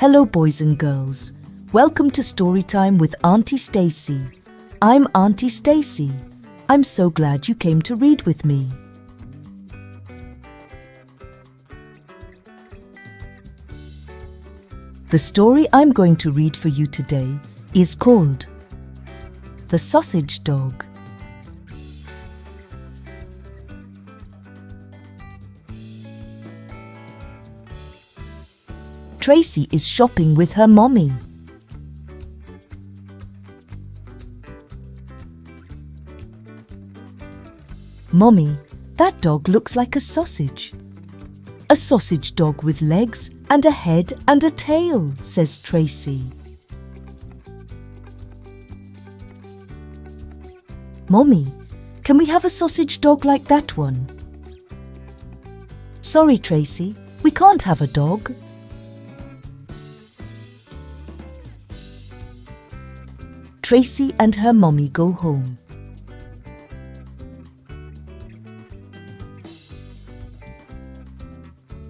Hello boys and girls, welcome to Storytime with Auntie Stacey. I'm Auntie Stacey. I'm so glad you came to read with me. The story I'm going to read for you today is called The Sausage Dog. Tracey is shopping with her mommy. Mommy, that dog looks like a sausage. A sausage dog with legs and a head and a tail, says Tracey. Mommy, can we have a sausage dog like that one? Sorry, Tracey, we can't have a dog. Tracey and her mommy go home.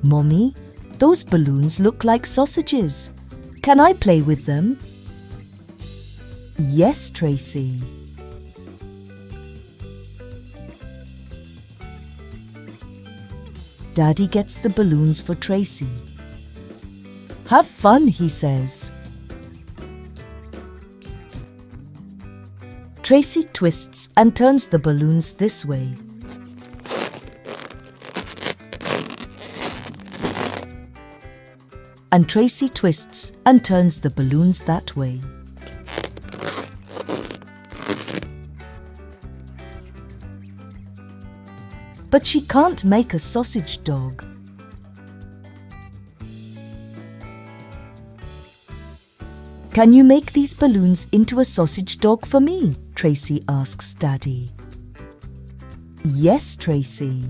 Mommy, those balloons look like sausages. Can I play with them? Yes, Tracey. Daddy gets the balloons for Tracey. Have fun, he says. Tracey twists and turns the balloons this way. And Tracey twists and turns the balloons that way. But she can't make a sausage dog. Can you make these balloons into a sausage dog for me? Tracey asks Daddy. Yes, Tracey.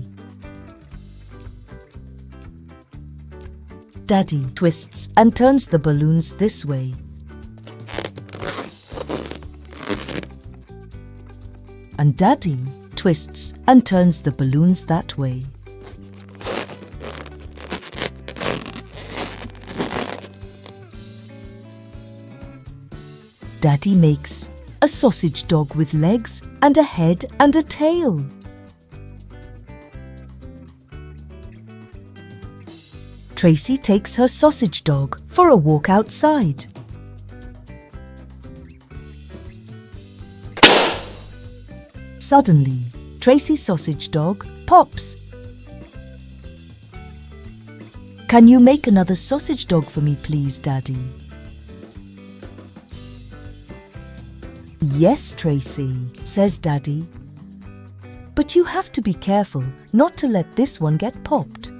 Daddy twists and turns the balloons this way. And Daddy twists and turns the balloons that way. Daddy makes a sausage dog with legs and a head and a tail. Tracey takes her sausage dog for a walk outside. Suddenly, Tracey's sausage dog pops. Can you make another sausage dog for me, please, Daddy? Yes, Tracey, says Daddy. But you have to be careful not to let this one get popped.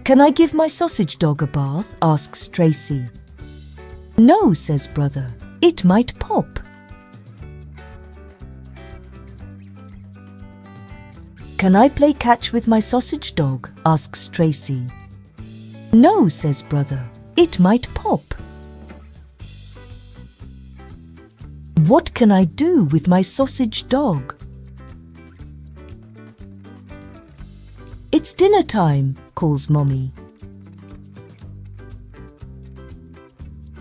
Can I give my sausage dog a bath? Asks Tracey. No, says Brother. It might pop. Can I play catch with my sausage dog? Asks Tracey. No, says Brother. It might pop. What can I do with my sausage dog? It's dinner time, calls Mommy.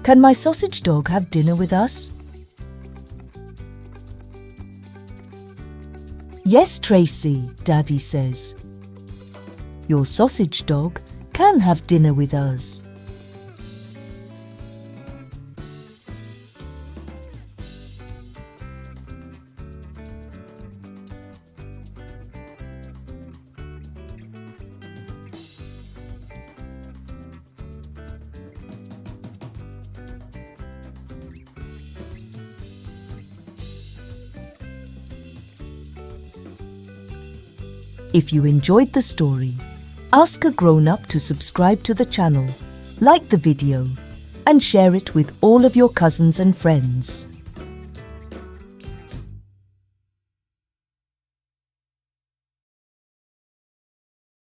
Can my sausage dog have dinner with us? Yes, Tracey, Daddy says. Your sausage dog can have dinner with us. If you enjoyed the story, ask a grown-up to subscribe to the channel, like the video, and share it with all of your cousins and friends.